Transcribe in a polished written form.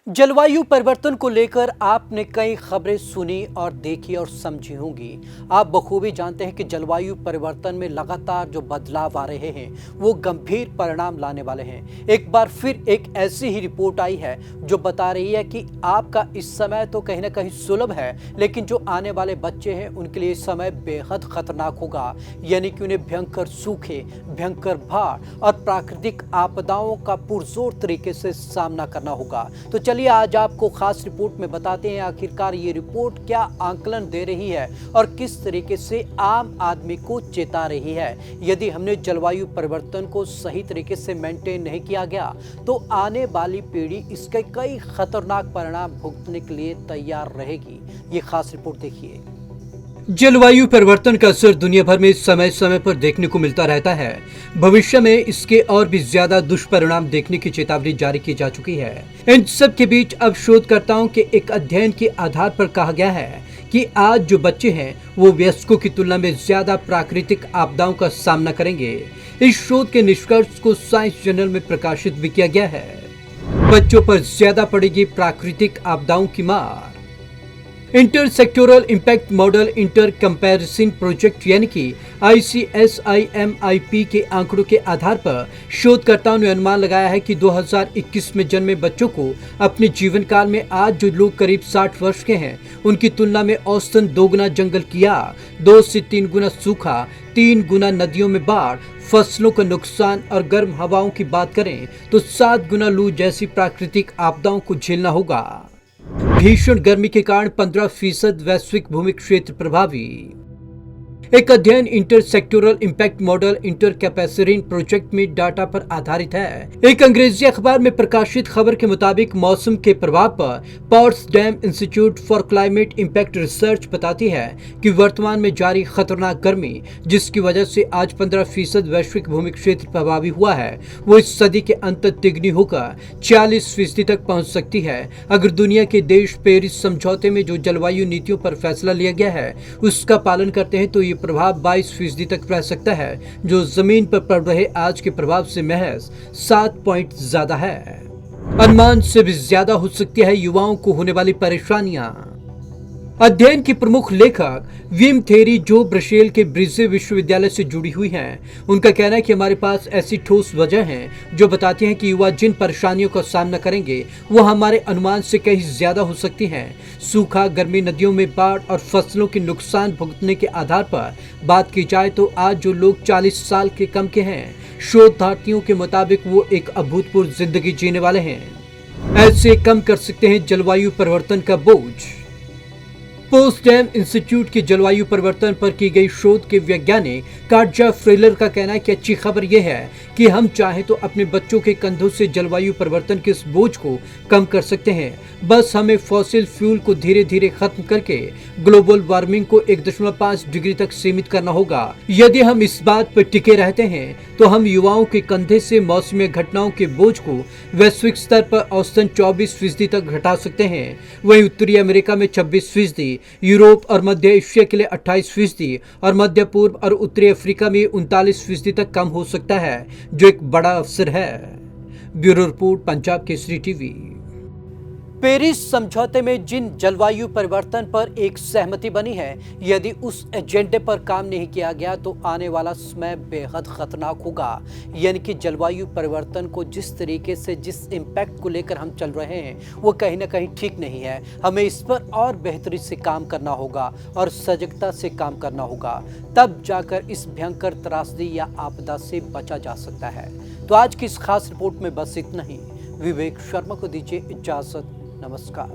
जलवायु परिवर्तन को लेकर आपने कई खबरें सुनी और देखी और समझी होंगी। आप बखूबी जानते हैं कि जलवायु परिवर्तन में लगातार जो बदलाव आ रहे हैं वो गंभीर परिणाम लाने वाले हैं। एक बार फिर एक ऐसी ही रिपोर्ट आई है जो बता रही है कि आपका इस समय तो कहीं ना कहीं सुलभ है, लेकिन जो आने वाले बच्चे हैं उनके लिए समय बेहद खतरनाक होगा। यानी कि उन्हें भयंकर सूखे, भयंकर बाढ़ और प्राकृतिक आपदाओं का पुरजोर तरीके से सामना करना होगा। तो चलिए आज आपको खास रिपोर्ट में बताते हैं आखिरकार ये रिपोर्ट क्या आंकलन दे रही है और किस तरीके से आम आदमी को चेता रही है। यदि हमने जलवायु परिवर्तन को सही तरीके से मेंटेन नहीं किया गया तो आने वाली पीढ़ी इसके कई खतरनाक परिणाम भुगतने के लिए तैयार रहेगी। ये खास रिपोर्ट देखिए। जलवायु परिवर्तन का असर दुनिया भर में समय समय पर देखने को मिलता रहता है। भविष्य में इसके और भी ज्यादा दुष्परिणाम देखने की चेतावनी जारी की जा चुकी है। इन सब के बीच अब शोधकर्ताओं के एक अध्ययन के आधार पर कहा गया है कि आज जो बच्चे हैं वो वयस्कों की तुलना में ज्यादा प्राकृतिक आपदाओं का सामना करेंगे। इस शोध के निष्कर्ष को साइंस जर्नल में प्रकाशित भी किया गया है। बच्चों पर ज्यादा पड़ेगी प्राकृतिक आपदाओं की मार। Inter sectoral impact model inter comparison project यानी कि ICSIMIP के आंकड़ों के आधार पर शोधकर्ताओं ने अनुमान लगाया है कि 2021 में जन्मे बच्चों को अपने जीवन काल में आज जो लोग करीब 60 वर्ष के हैं उनकी तुलना में औसतन 2 गुना जंगल की आग, 2 से 3 गुना सूखा, 3 गुना नदियों में बाढ़, फसलों का नुकसान और गर्म हवाओं की बात करें तो 7 गुना लू जैसी प्राकृतिक आपदाओं को झेलना होगा। भीषण गर्मी के कारण 15% वैश्विक भूमि क्षेत्र प्रभावी। एक अध्ययन intersectoral impact model inter कैपेसिटीन प्रोजेक्ट में डाटा पर आधारित है। एक अंग्रेजी अखबार में प्रकाशित खबर के मुताबिक मौसम के प्रभाव पर Potsdam institute for climate impact research बताती है कि वर्तमान में जारी खतरनाक गर्मी जिसकी वजह से आज 15% वैश्विक भूमि क्षेत्र प्रभावी हुआ है वो इस सदी के अंत तक तिगुनी होकर 40% तक पहुंच सकती है। अगर दुनिया के देश पेरिस समझौते में जो जलवायु नीतियों पर फैसला लिया गया है उसका पालन करते हैं तो ये प्रभाव 22% तक रह सकता है, जो जमीन पर पड़ रहे आज के प्रभाव से महज 7 पॉइंट ज्यादा है। अनुमान से भी ज्यादा हो सकती है युवाओं को होने वाली परेशानियां। अध्ययन की प्रमुख लेखक विम थेरी जो ब्रसेल के ब्रिजे विश्वविद्यालय से जुड़ी हुई हैं, उनका कहना है कि हमारे पास ऐसी ठोस वजह हैं जो बताती हैं कि युवा जिन परेशानियों का सामना करेंगे वो हमारे अनुमान से कहीं ज्यादा हो सकती हैं। सूखा, गर्मी, नदियों में बाढ़ और फसलों के नुकसान भुगतने के आधार पर बात की जाए तो आज जो लोग 40 साल के कम के हैं, शोधार्थियों के मुताबिक वो एक अभूतपूर्व जिंदगी जीने वाले हैं। ऐसे कम कर सकते हैं जलवायु परिवर्तन का बोझ। पोट्सडैम इंस्टीट्यूट की जलवायु परिवर्तन पर की गई शोध के वैज्ञानिक कार्जा फ्रेलर का कहना है कि अच्छी खबर यह है कि हम चाहें तो अपने बच्चों के कंधों से जलवायु परिवर्तन के इस बोझ को कम कर सकते हैं। बस हमें फॉसिल फ्यूल को धीरे धीरे खत्म करके ग्लोबल वार्मिंग को 1.5 डिग्री तक सीमित करना होगा। यदि हम इस बात पर टिके रहते हैं तो हम युवाओं के कंधे से मौसमी घटनाओं के बोझ को वैश्विक स्तर पर औसतन 24% तक घटा सकते हैं। वहीं उत्तरी अमेरिका में 26%, यूरोप और मध्य एशिया के लिए 28% और मध्य पूर्व और उत्तरी अफ्रीका में 39% तक कम हो सकता है, जो एक बड़ा अवसर है। Bureau report, Punjab Kesari TV. Paris समझौते में जिन जलवायु परिवर्तन पर एक सहमति बनी है, यदि उस एजेंडे पर काम नहीं किया गया तो आने वाला समय बेहद खतरनाक होगा। यानी कि जलवायु परिवर्तन को जिस तरीके से, जिस इम्पैक्ट को लेकर हम चल रहे हैं वो कहीं ना कहीं ठीक नहीं है। हमें इस पर और बेहतरी से काम करना होगा और सजगता से काम करना होगा, तब जाकर इस भयंकर त्रासदी या आपदा से बचा जा सकता है। तो आज की इस खास रिपोर्ट में बस इतना ही। विवेक शर्मा को दीजिए इजाजत। नमस्कार।